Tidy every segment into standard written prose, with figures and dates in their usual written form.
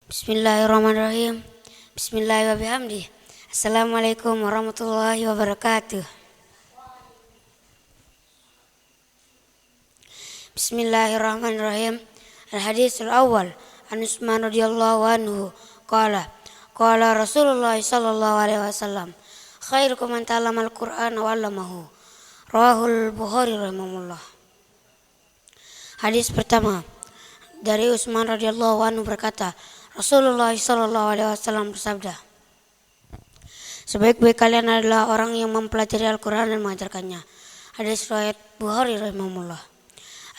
Bismillahirrahmanirrahim. Bismillahirrahmanirrahim. Assalamualaikum warahmatullahi wabarakatuh. Bismillahirrahmanirrahim. Al-haditsul awal an Utsman radhiyallahu anhu qala qala Rasulullah sallallahu alaihi wasallam khairukum man ta'allama al-Qur'ana wa 'allamahu. Rawahul Bukhari rahimahullah. Hadis pertama dari Utsman radhiyallahu anhu berkata, Rasulullah sallallahu alaihi wasallam bersabda, sebaik-baik kalian adalah orang yang mempelajari Al-Quran dan mengajarkannya. Hadis riwayat Bukhari rahimahullah.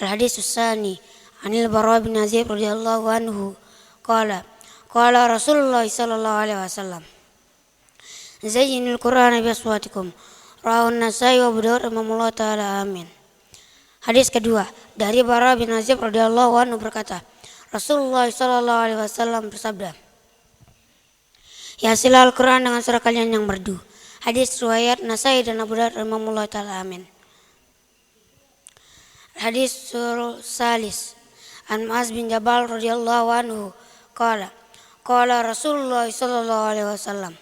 Al-hadis tsani anil Bara bin Azib radhiyallahu anhu qala qala Rasulullah sallallahu alaihi wasallam, zayyinul Qur'ana bi aswatikum. Rawahu An-Nasa'i wa Abu Dawud rahimahullah taala, amin. Hadis kedua dari Bara bin Azib radhiyallahu anhu berkata, Rasulullah sallallahu alaihi wasallam bersabda, hiasilah Al-Quran dengan suara kalian yang merdu. Hadis riwayat Nasai dan Abu Dawud rahimahullah taala, amin. Hadis salis an Mu'adz bin Jabal radhiyallahu anhu qala qala Rasulullah sallallahu alaihi wasallam,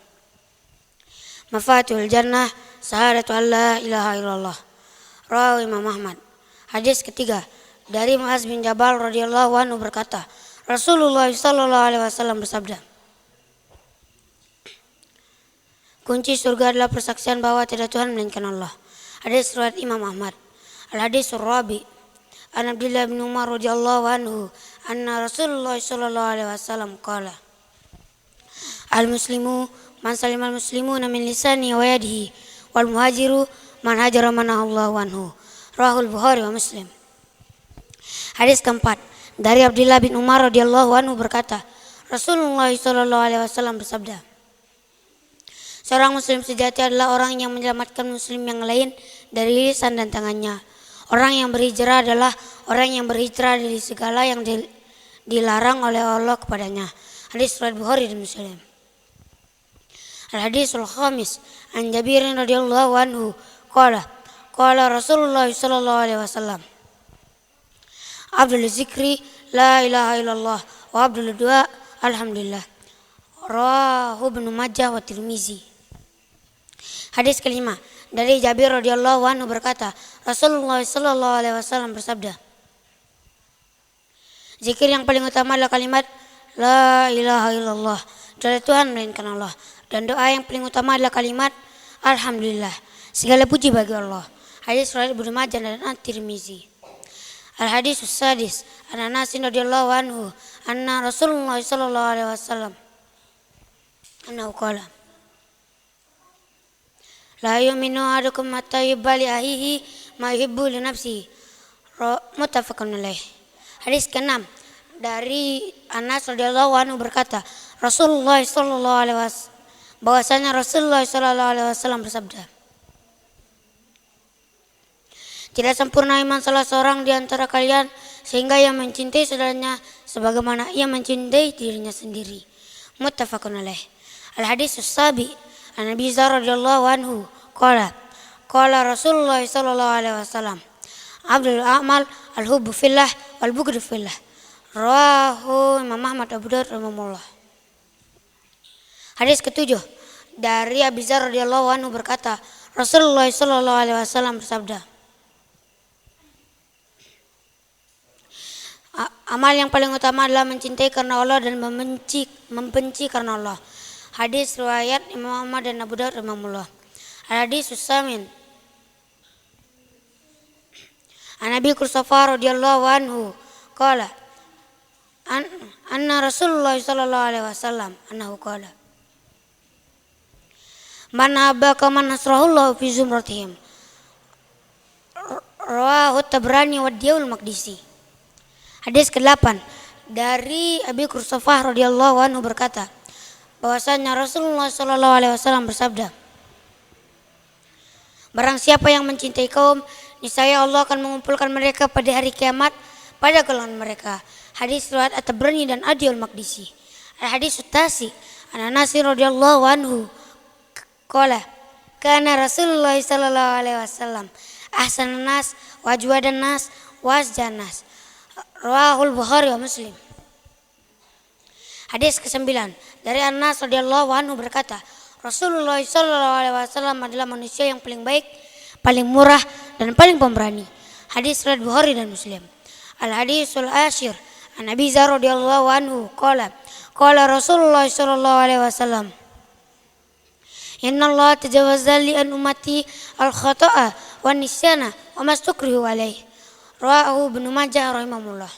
mafatihul jannah syahadatu an la ilaha illallah. Rawahu Imam Ahmad. Hadis ketiga dari Mu'adz bin Jabal radhiyallahu anhu berkata, Rasulullah sallallahu alaihi wasallam bersabda, kunci surga adalah persaksian bahwa tidak Tuhan melainkan Allah. Hadis riwayat Imam Ahmad. Al-hadis rabi an Abdullah bin Umar radhiyallahu anhu anna Rasulullah sallallahu alaihi wasallam qala, al-muslimu man salima al-muslimuna min lisani wa yadihi wal muhajiru man hajara man Allahu anhu. Rahul Bukhari wa Muslim. Hadis keempat dari Abdullah bin Umar radhiyallahu anhu berkata, Rasulullah sallallahu alaihi wasallam bersabda, seorang muslim sejati adalah orang yang menyelamatkan muslim yang lain dari lisan dan tangannya. Orang yang berhijrah adalah orang yang berhijrah dari segala yang dilarang oleh Allah kepadanya. Hadis riwayat Bukhari dan Muslim. Al-hadisul khamis an Jabir radhiyallahu anhu qala qala Rasulullah sallallahu alaihi wasallam, Abdul zikri la ilaha illallah wa abdul du'a alhamdulillah. Rawahu Ibnu Majah wa Tirmizi. Hadis kelima dari Jabir radhiyallahu anhu berkata, Rasulullah sallallahu alaihi wasallam bersabda, zikir yang paling utama adalah kalimat la ilaha illallah, tidak ada Tuhan melainkan Allah, dan doa yang paling utama adalah kalimat alhamdulillah, segala puji bagi Allah. Hadis riwayat Ibnu Majah dan At-Tirmizi. Al-hadis sadis an Anas radhiyallahu anhu anna Rasulullah sallallahu alaihi wasallam annahu qala, la yu'minu ahadukum hatta yuhibba li akhihi ma yuhibbu li nafsihi. Muttafaqun alaih. Hadis ke-6 dari Anas radhiyallahu anhu berkata, Rasulullah sallallahu alaihi wasallam bahwasanya Rasulullah sallallahu alaihi wasallam bersabda, tidak sempurna iman salah seorang di antara kalian sehingga ia mencintai saudaranya sebagaimana ia mencintai dirinya sendiri. Muttafaqun alaih. Al-hadis sabi an Abi Dzar radhiyallahu anhu qala qala Rasulullah sallallahu alaihi wasallam, abdul a'mal al-hubbu fillah wal bughdu fillah. Rawahu Imam Ahmad Abu Dawud rahimahullah. Hadis ketujuh dari Abi Dzar radhiyallahu anhu berkata, Rasulullah sallallahu alaihi wasallam bersabda, amal yang paling utama adalah mencintai karena Allah dan membenci karena Allah. Hadis riwayat Imam Ahmad dan Abu Dawud rahimahullah. Al-hadis samin an Abi Qutsafah radhiyallahu anhu qala anna Rasulullah sallallahu alaihi wasallam annahu qala, man abaka man nasrahullahu fi zumratihim. Rawahu Tabrani wa Diyul Maqdisi. Hadis ke-8 dari Abi Qutsafah radhiyallahu anhu berkata, bahwasanya Rasulullah sallallahu alaihi wasallam bersabda, barang siapa yang mencintai kaum, niscaya Allah akan mengumpulkan mereka pada hari kiamat pada golongan mereka. Hadis riwayat At-Tabrani dan Ad-Diyul Maqdisi. Al-hadis tasi an Anas radhiyallahu anhu qala kana Rasulullah sallallahu alaihi wasallam ahsanan nas wa ajwadan nas wa asjan nas. Rawahul Bukhari wa Muslim. Hadis ke-9 dari Anas radhiyallahu anhu berkata, Rasulullah sallallahu alaihi wasallam adalah manusia yang paling baik, paling murah dan paling pemberani. Hadis riwayat Bukhari dan Muslim. Al-hadisul asyir an Abi Dzar radhiyallahu anhu qala Rasulullah sallallahu alaihi wasallam, Inna Allah tajawazza li an ummati al-khata'a wa nisyana wa mastukrihu alaih. Rawahu Ibnu Majah rahimahullah.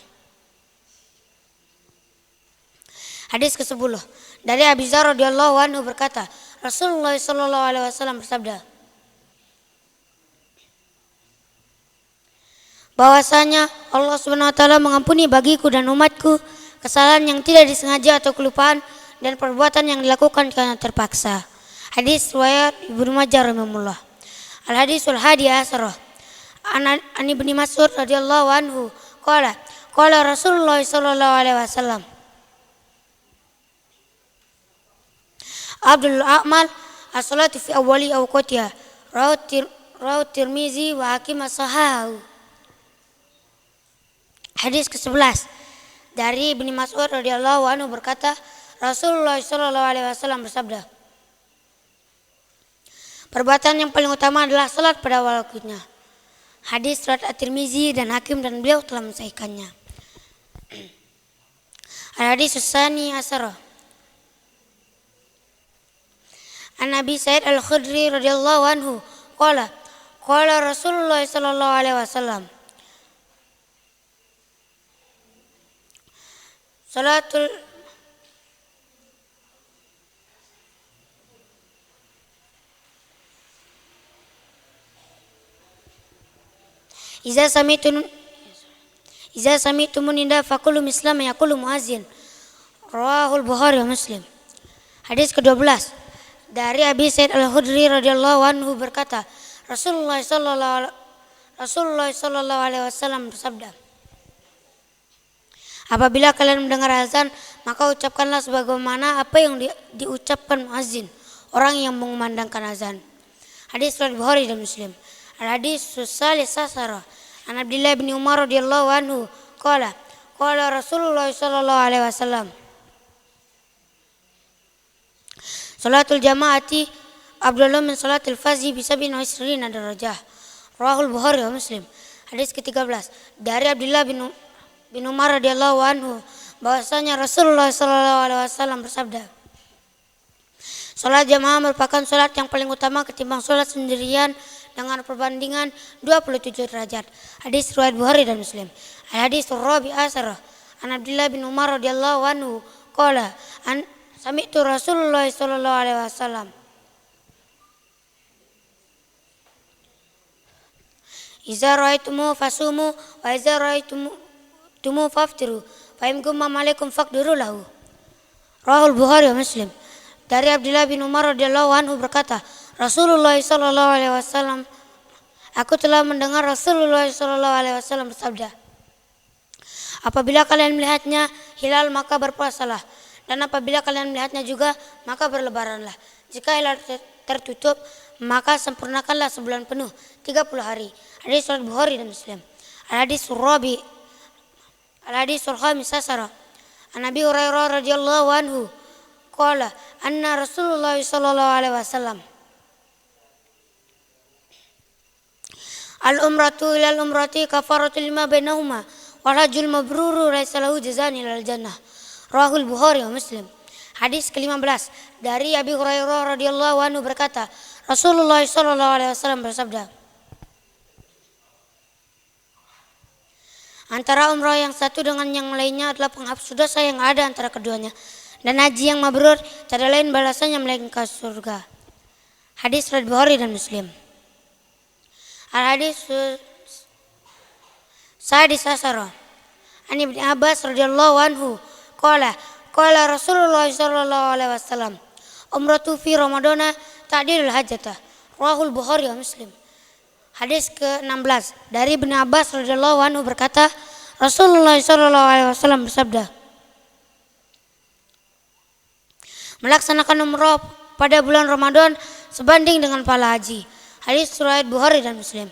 Hadis ke-10 dari Abi Dzar radhiyallahu anhu berkata, Rasulullah sallallahu alaihi wasallam bersabda, bahwasanya Allah Subhanahu wa taala mengampuni bagiku dan umatku kesalahan yang tidak disengaja atau kelupaan dan perbuatan yang dilakukan karena terpaksa. Hadis riwayat Ibnu Majah rahimahullah. Al-hadisul hadi asyrah an Ibnu Mas'ud radhiyallahu anhu qala Rasulullah sallallahu alaihi wasallam, Abdul a'mal as-salatu fi awwali awqatiha. Rawahu Tirmizi wa Hakim as-sahahu. Hadis ke-11 dari Ibnu Mas'ud radhiyallahu anhu berkata, Rasulullah sallallahu alaihi wasallam bersabda, perbuatan yang paling utama adalah salat pada waktunya. Hadis riwayat At-Tirmizi dan Hakim dan beliau telah mensahihkannya. Al-hadis tsani asyara an Nabi Sa'id Al-Khudri radhiyallahu anhu qala Rasulullah sallallahu alaihi wasallam, salatul Iza sami'tumun nida faqulu misla ma yaqulu muazzin. Rawahul Bukhari wa Muslim. Hadis ke-12 dari Abi Sa'id Al-Khudri radhiyallahu anhu berkata, Rasulullah sallallahu alaihi wasallam bersabda, apabila kalian mendengar azan, maka ucapkanlah sebagaimana apa yang diucapkan muazzin, orang yang mengumandangkan azan. Hadis riwayat Bukhari dan Muslim. Al-hadis salis asara an Abdullah bin Umar radhiyallahu anhu qala Rasulullah sallallahu alaihi wasallam, salatul jamaati afdalu min salatil fardhi bi 27 darajah. Rawahul Bukhari wa Muslim. Hadis ke-13 dari Abdullah bin Umar radhiyallahu anhu bahwasanya Rasulullah sallallahu alaihi wasallam bersabda, salat jamaah merupakan salat yang paling utama ketimbang salat sendirian dengan perbandingan 27 derajat. Hadis riwayat Bukhari dan Muslim. Al-hadis ar-rabi' asyara an Abdullah bin Umar radhiyallahu anhu qala sami'tu Rasulullah sallallahu alaihi wasallam, iza ra'aitumu fasumu wa iza ra'aitumu faftiru fa in gumma alaikum faqdiru lahu. Rawahul Bukhari wa Muslim. Dari Abdullah bin Umar radhiyallahu anhu berkata, Rasulullah sallallahu alaihi wasallam, aku telah mendengar Rasulullah sallallahu alaihi wasallam bersabda, apabila kalian melihatnya hilal maka berpuasalah, dan apabila kalian melihatnya juga maka berlebaranlah. Jika hilal tertutup maka sempurnakanlah sebulan penuh 30 hari. Hadis riwayat Bukhari dan Muslim. Al-hadis al-khamis asara an Abi Hurairah radhiyallahu anhu qala anna Rasulullah sallallahu alaihi wasallam, al-umratu ila al-umrati kafaratu lima bainahuma wal hajjul mabruru laisa lahu jazaa'un ilal jannah. Rawahul Bukhari wa Muslim. Hadis ke-15 dari Abi Hurairah radhiyallahu anhu berkata, Rasulullah sallallahu alaihi wasallam bersabda, antara umrah yang satu dengan yang lainnya adalah penghapus dosa yang ada antara keduanya, dan haji yang mabrur tiada lain balasannya melainkan surga. Hadis riwayat Bukhari dan Muslim. Al-hadis sadis asara an Ibnu Abbas radhiyallahu anhu qala Rasulullah sallallahu alaihi wasallam, umratu fi ramadana ta'dilul hajjata. Rawahul Bukhari wa Muslim. Hadis ke-16 dari Ibnu Abbas radhiyallahu anhu berkata, Rasulullah sallallahu alaihi wasallam bersabda, melaksanakan umrah pada bulan Ramadan sebanding dengan pahala haji. Hadis riwayat Bukhari dan Muslim.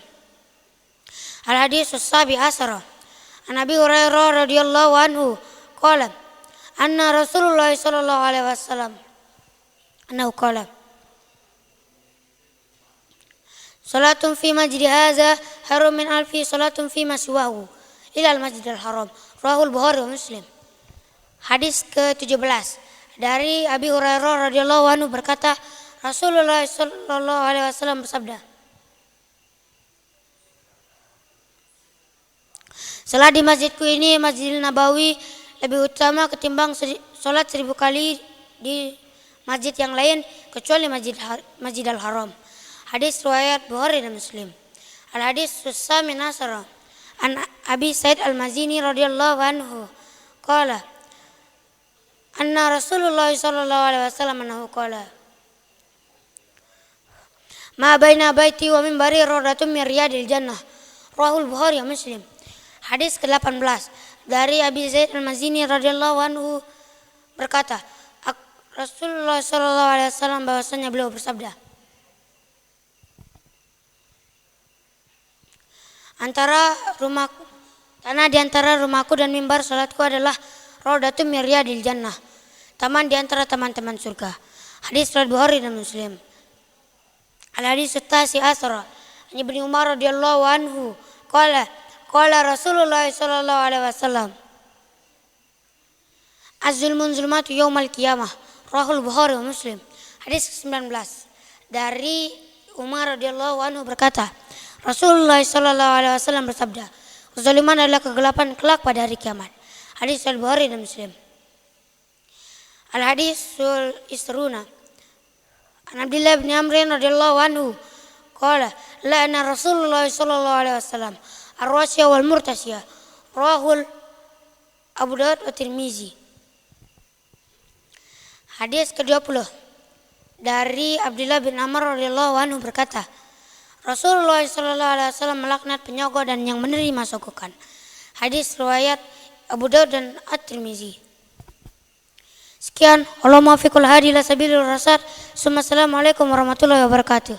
Al-hadis as-sabi asara an Abi Hurairah radhiyallahu anhu qala anna Rasulullah sallallahu alaihi wasallam annahu qala salatun fi masjid hadza harum min alfi salatun fi ma siwahu ila al-masjidil haram. Rahul Bukhari wa Muslim. Hadis ke-17 dari Abi Hurairah radhiyallahu anhu berkata, Rasulullah sallallahu alaihi wasallam bersabda, salat di masjidku ini, Masjidil Nabawi, lebih utama ketimbang salat 1000 kali di masjid yang lain kecuali Masjidil Haram. Hadis riwayat Bukhari dan Muslim. Al-hadis Susamin Nasara an Abi Sa'id Al-Mazini radhiyallahu anhu qala anna Rasulullah sallallahu alaihi wasallam annahu qala ma baina baiti wa minbari rawdatun min riyadil jannah. Rahul Bukhari wa Muslim. Hadis ke-18 dari Abi Sa'id Al-Mazini radhiyallahu anhu berkata, Rasulullah sallallahu alaihi wasallam bahwasanya beliau bersabda, tanah di antara rumahku dan mimbar salatku adalah rawdatun min riyadil jannah, taman di antara taman-taman surga. Hadis riwayat Bukhari dan Muslim. Al-hadis at-tasi asra an Ibnu Umar radhiyallahu anhu qala Rasulullah sallallahu alaihi wasallam az-zulmun zulmatu yaumal qiyamah. Rahul Bukhari wa Muslim. Hadis ke-19 dari Umar radhiyallahu anhu berkata, Rasulullah sallallahu alaihi wasallam bersabda, kezaliman adalah kegelapan kelak pada hari kiamat. Hadis Al-Bukhari dan Muslim. Al-hadisul isruna an Abdullah bin Amr radhiyallahu anhu qala la'ana Rasulullah sallallahu alaihi wasallam ar-rasya wal murtasya. Rahul Abu Dawud wa Tirmizi. Hadis ke-20 dari Abdullah bin Amr radhiyallahu anhu berkata, Rasulullah sallallahu alaihi wasallam melaknat penyogok dan yang menerima sogokan. Hadis riwayat Abu Dawud dan At-Tirmizi. Sekian, Allahumma fiqhul hadi ila sabilir rasyad. Assalamualaikum warahmatullahi wabarakatuh.